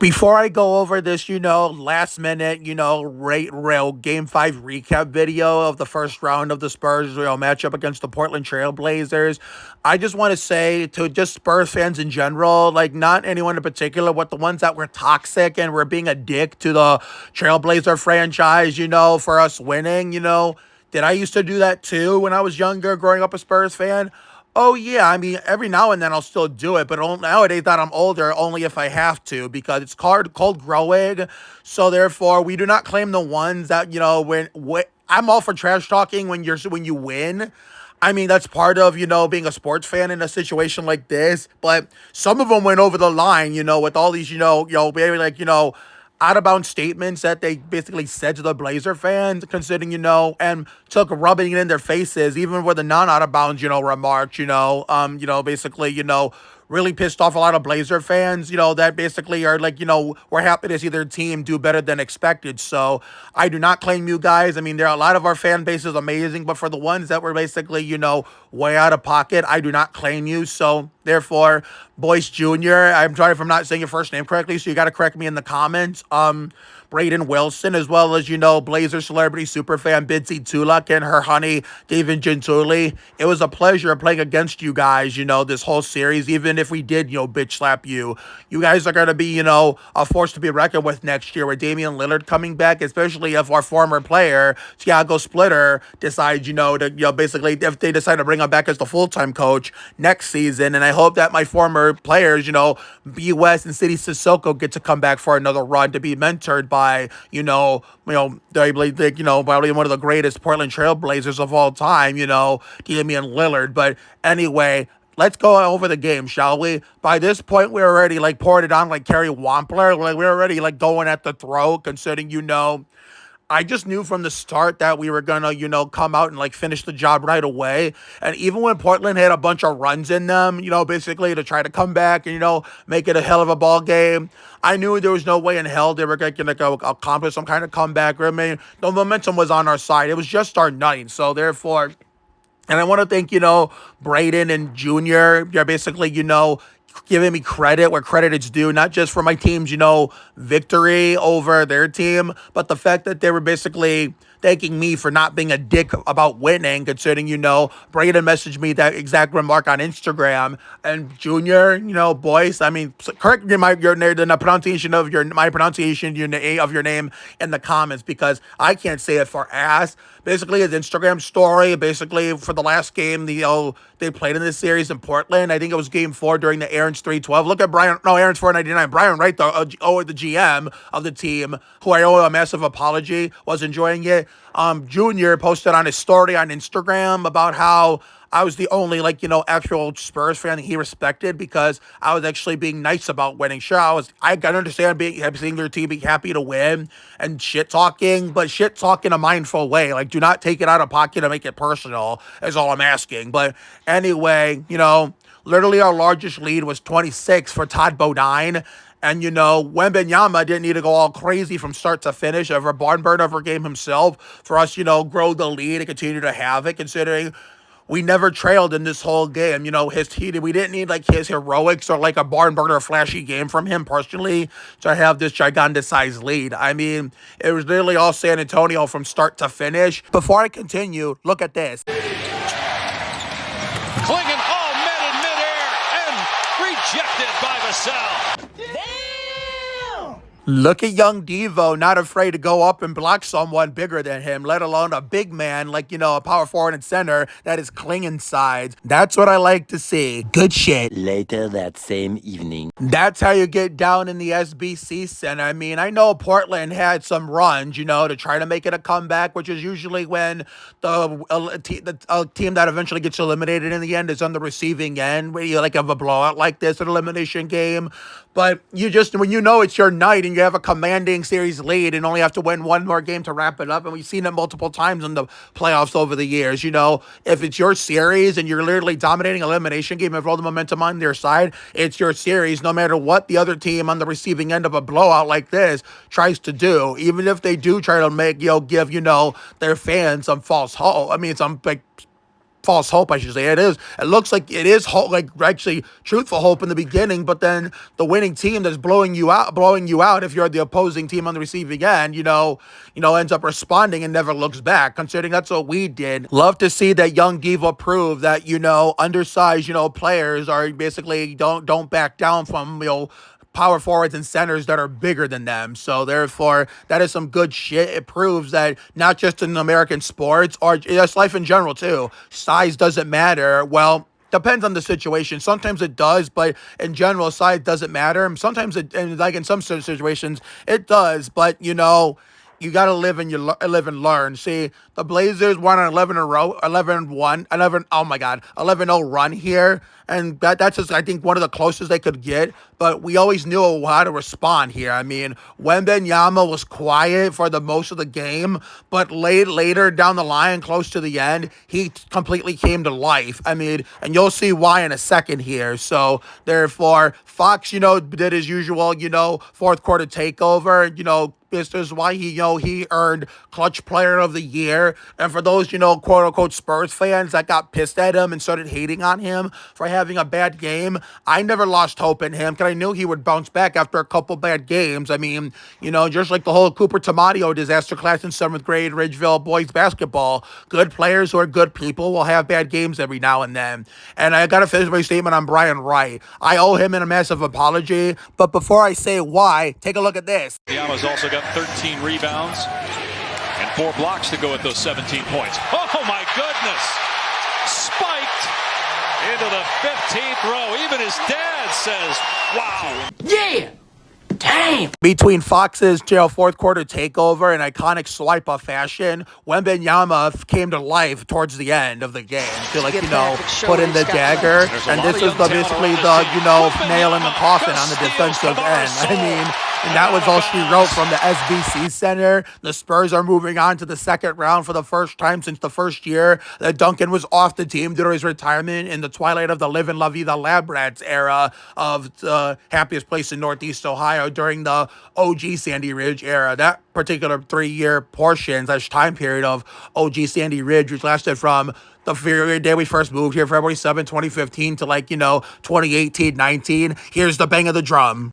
Before I go over this, last minute, rail game 5 recap video of the first round of the Spurs matchup against the Portland Trail Blazers, I just want to say to just Spurs fans in general, like not anyone in particular, but the ones that were toxic and were being a dick to the Trailblazer franchise, for us winning, did I used to do that too when I was younger, growing up a Spurs fan? Oh yeah, I mean every now and then I'll still do it, but nowadays that I'm older, only if I have to, because it's called growing. So therefore, we do not claim the ones that when I'm all for trash talking when you win. I mean that's part of being a sports fan in a situation like this. But some of them went over the line, with all these maybe like out of bounds statements that they basically said to the Blazer fans, considering, and took rubbing it in their faces, even with the non out of bounds, remarks, basically, really pissed off a lot of Blazer fans, that basically are like, we're happy to see their team do better than expected. So I do not claim you guys. I mean, there are a lot of our fan base is amazing, but for the ones that were basically, way out of pocket, I do not claim you. So therefore, Boyce Jr., I'm sorry if I'm not saying your first name correctly, so you got to correct me in the comments. Braden Wilson, as well as, Blazer celebrity superfan Bitsy Tulak and her honey, David Gentuli. It was a pleasure playing against you guys, this whole series, even if we did, bitch slap you. You guys are going to be, a force to be reckoned with next year with Damian Lillard coming back, especially if our former player, Thiago Splitter, decides, to, basically, if they decide to bring him back as the full-time coach next season. And I hope that my former players, B. West and City Sissoko get to come back for another run to be mentored by, probably one of the greatest Portland Trail Blazers of all time, Damian Lillard. But anyway, let's go over the game, shall we? By this point, we're already poured it on like Kerry Wampler. We're already going at the throat, considering, I just knew from the start that we were going to, come out and finish the job right away. And even when Portland had a bunch of runs in them, basically to try to come back and, make it a hell of a ball game, I knew there was no way in hell they were going to accomplish some kind of comeback. I mean, the momentum was on our side. It was just our night. So therefore, and I want to thank, Braden and Junior. They're basically, giving me credit where credit is due, not just for my team's, victory over their team, but the fact that they were basically thanking me for not being a dick about winning, considering, Braden messaged me that exact remark on Instagram. And Junior, Boyce, I mean, correct my pronunciation of your name in the comments, because I can't say it for ass. Basically, his Instagram story, basically for the last game they played in this series in Portland. I think it was game 4 during the Aaron's 312. Look at Aaron's 499. Brian Wright, the GM of the team, who I owe a massive apology, was enjoying it. Junior posted on his story on Instagram about how I was the only, actual Spurs fan that he respected, because I was actually being nice about winning. Sure, I can understand seeing their team be happy to win and shit talking, but shit talk in a mindful way. Do not take it out of pocket and make it personal, is all I'm asking. But anyway, literally our largest lead was 26 for Todd Bodine. And, Wembanyama didn't need to go all crazy from start to finish of a barn burner of a game himself for us, grow the lead and continue to have it, considering we never trailed in this whole game. We didn't need his heroics or a barn burner flashy game from him personally to have this gigantic size lead. I mean, it was literally all San Antonio from start to finish. Before I continue, look at this. Klingon all met in midair and rejected by Vassell. Look at young Devo, not afraid to go up and block someone bigger than him, let alone a big man a power forward and center that is clinging sides. That's what I like to see. Good shit. Later that same evening. That's how you get down in the SBC Center. I mean, I know Portland had some runs, to try to make it a comeback, which is usually when the team that eventually gets eliminated in the end is on the receiving end, where you have a blowout like this, an elimination game. But when it's your night and you have a commanding series lead and only have to win one more game to wrap it up, and we've seen it multiple times in the playoffs over the years, if it's your series and you're literally dominating an elimination game and all the momentum on their side, it's your series no matter what the other team on the receiving end of a blowout like this tries to do, even if they do try to give, their fans some false hope. I mean, some false hope, I should say. It looks like it is hope, like actually truthful hope in the beginning, but then the winning team that's blowing you out if you're the opposing team on the receiving end, ends up responding and never looks back, considering that's what we did. Love to see that young diva prove that, undersized, players are basically don't back down from, power forwards and centers that are bigger than them. So therefore, that is some good shit. It proves that not just in American sports or just life in general too, size doesn't matter. Well, depends on the situation. Sometimes it does, but in general, size doesn't matter. Sometimes and like in some situations, it does. But you got to live and learn. See, the Blazers won an 11 in a row, 11-1, 11-0 run here. And that's just, I think, one of the closest they could get. But we always knew how to respond here. I mean, Wembanyama was quiet for the most of the game, but later down the line, close to the end, he completely came to life. I mean, and you'll see why in a second here. So, therefore, Fox, did his usual, fourth quarter takeover, this is why he earned Clutch Player of the Year. And for those, quote unquote Spurs fans that got pissed at him and started hating on him for having a bad game, I never lost hope in him because I knew he would bounce back after a couple bad games. I mean, just like the whole Cooper Tomadio disaster class in 7th grade Ridgeville boys basketball, good players who are good people will have bad games every now and then. And I got to finish my statement on Brian Wright. I owe him a massive apology. But before I say why, take a look at this. Yama's also got 13 rebounds and 4 blocks to go with those 17 points. Oh my goodness! Spiked into the 15th row. Even his dad says, wow. Yeah! Damn! Between Fox's fourth quarter takeover and iconic swipe of fashion, Wembanyama came to life towards the end of the game to put in the dagger, and this was basically the nail in the coffin on the defensive end. I mean, and that was all she wrote from the SBC Center. The Spurs are moving on to the second round for the first time since the first year that Duncan was off the team due to his retirement in the twilight of the Live and La Vida Lab Rats era of the happiest place in Northeast Ohio during the OG Sandy Ridge era. That particular 3-year portion, time period of OG Sandy Ridge, which lasted from the very day we first moved here, February 7, 2015 to 2018-19. Here's the bang of the drum.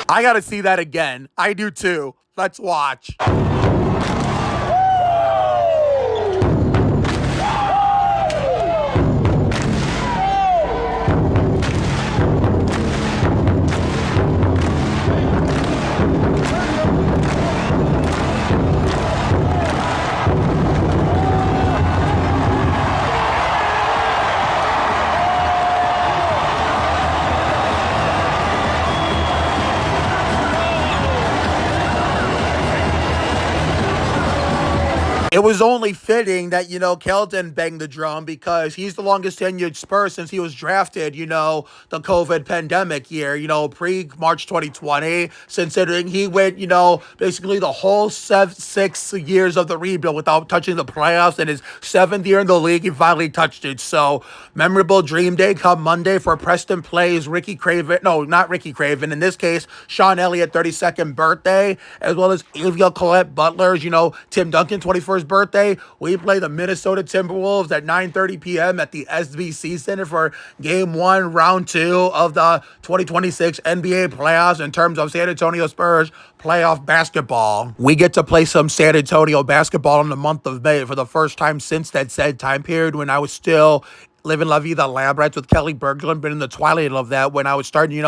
I got to see that again. I do too. Let's watch. It was only fitting that, Keldon banged the drum because he's the longest tenured Spurs since he was drafted, the COVID pandemic year, pre-March 2020, considering he went, basically the whole 6 years of the rebuild without touching the playoffs. In his 7th year in the league, he finally touched it. So, memorable dream day come Monday for Preston Plays Ricky Craven. No, not Ricky Craven. In this case, Sean Elliott, 32nd birthday, as well as Evia Colette Butler's, Tim Duncan, 21st birthday. We play the Minnesota Timberwolves at 9:30 p.m. at the SBC Center for Game 1, Round 2 of the 2026 NBA playoffs in terms of San Antonio Spurs playoff basketball. We get to play some San Antonio basketball in the month of May for the first time since that said time period when I was still living La Vida Lab Rats with Kelly Berglund, been in the twilight of that when I was starting,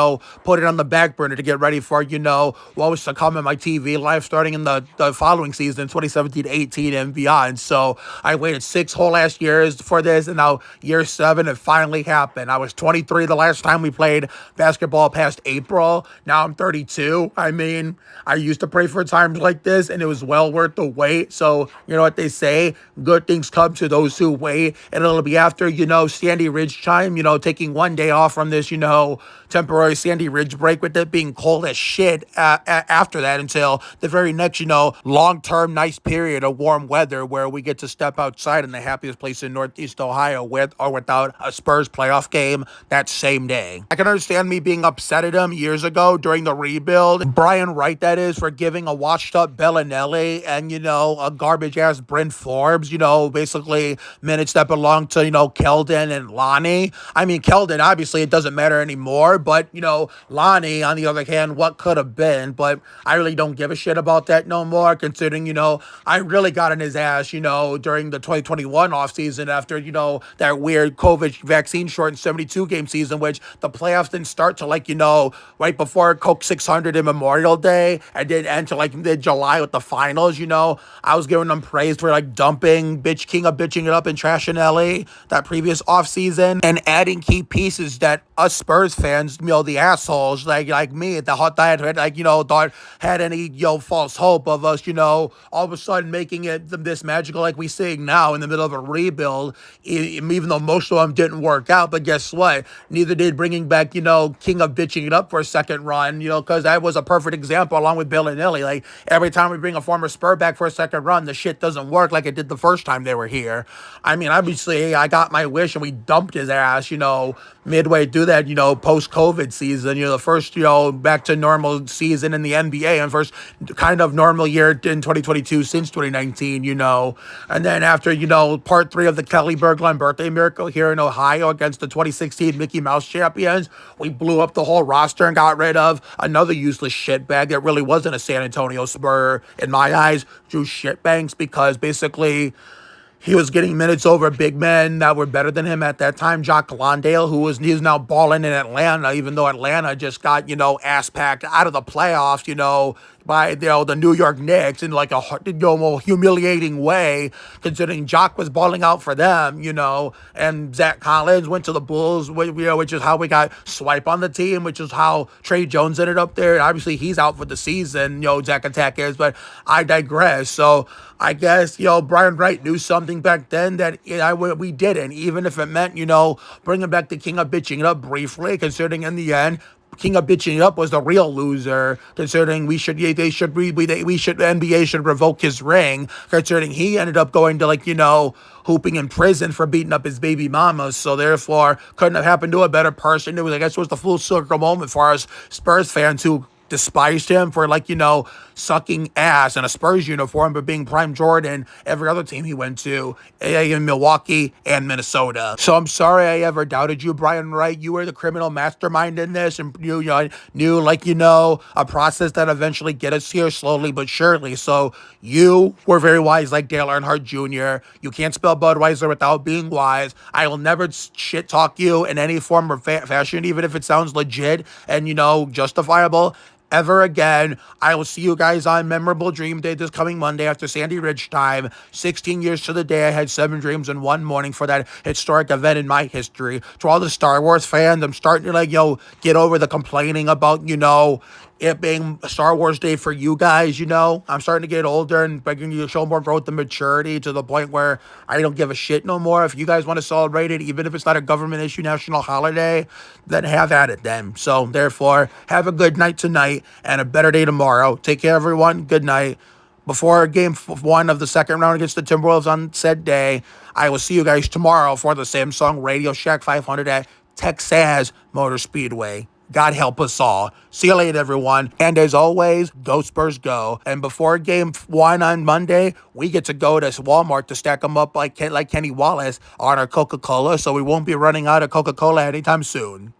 put it on the back burner to get ready for, what was to come in my TV life starting in the following season, 2017-18 and beyond. So I waited 6 whole ass years for this, and now year 7, it finally happened. I was 23 the last time we played basketball past April. Now I'm 32. I mean, I used to pray for times like this, and it was well worth the wait. So, you know what they say, good things come to those who wait, and it'll be after, Sandy Ridge time, taking one day off from this, temporary Sandy Ridge break with it being cold as shit after that until the very next, long-term nice period of warm weather where we get to step outside in the happiest place in Northeast Ohio with or without a Spurs playoff game that same day. I can understand me being upset at him years ago during the rebuild. Brian Wright, that is, for giving a washed-up Bellinelli and, a garbage-ass Bryn Forbes, basically minutes that belong to, Keldon and Lonnie. I mean, Keldon, obviously, it doesn't matter anymore, but, Lonnie, on the other hand, what could have been, but I really don't give a shit about that no more, considering, I really got in his ass, during the 2021 offseason after, that weird COVID vaccine shortened 72-game season, which the playoffs didn't start till, right before Coke 600 and Memorial Day, and didn't end till, mid-July with the finals, I was giving them praise for, dumping King of bitching it up and trashing LA that previous offseason and adding key pieces that us Spurs fans, the assholes like me, the hot diet, thought had any, false hope of us, all of a sudden making it this magical like we seeing now in the middle of a rebuild, even though most of them didn't work out. But guess what? Neither did bringing back, King of bitching it up for a second run, because that was a perfect example along with Bill and Illy. Every time we bring a former Spur back for a second run, the shit doesn't work like it did the first time they were here. I mean, obviously, I got my wish and we dumped his ass, midway through that, post-COVID season, the first, back to normal season in the NBA and first kind of normal year in 2022 since 2019, and then after, part 3 of the Kelly Berglund birthday miracle here in Ohio against the 2016 Mickey Mouse champions, we blew up the whole roster and got rid of another useless shitbag that really wasn't a San Antonio Spur, in my eyes, Drew Shitbanks, because basically he was getting minutes over big men that were better than him at that time. Jock Landale, he's now balling in Atlanta, even though Atlanta just got, ass packed out of the playoffs, by, the New York Knicks in like a humiliating way, considering Jock was balling out for them, and Zach Collins went to the Bulls, which is how we got Swipe on the team, which is how Trey Jones ended up there. Obviously, he's out for the season, Zach Attack is, but I digress. So I guess, Brian Wright knew something back then that we didn't, even if it meant, bringing back the King of bitching it up briefly, considering in the end, King of bitching it up was the real loser, considering the NBA should revoke his ring, considering he ended up going to hooping in prison for beating up his baby mama. So therefore, couldn't have happened to a better person. I guess it was the full circle moment for us Spurs fans who despised him for sucking ass in a Spurs uniform, but being Prime Jordan every other team he went to in Milwaukee and Minnesota. So I'm sorry I ever doubted you, Brian Wright. You were the criminal mastermind in this, and knew a process that eventually get us here slowly but surely. So you were very wise, like Dale Earnhardt Jr. You can't spell Budweiser without being wise. I will never shit talk you in any form or fashion, even if it sounds legit and justifiable, ever again. I will see you guys on Memorable Dream Day this coming Monday after Sandy Ridge time. 16 years to the day I had 7 dreams in one morning for that historic event in my history. To all the Star Wars fans, I'm starting to get over the complaining about, it being Star Wars Day for you guys, I'm starting to get older and begging you to show more growth and maturity to the point where I don't give a shit no more. If you guys want to celebrate it, even if it's not a government issue national holiday, then have at it then. So therefore, have a good night tonight and a better day tomorrow. Take care, everyone. Good night. Before game 1 of the second round against the Timberwolves on said day, I will see you guys tomorrow for the Samsung Radio Shack 500 at Texas Motor Speedway. God help us all. See you later, everyone. And as always, go Spurs go. And before game 1 on Monday, we get to go to Walmart to stack them up like Kenny Wallace on our Coca-Cola, so we won't be running out of Coca-Cola anytime soon.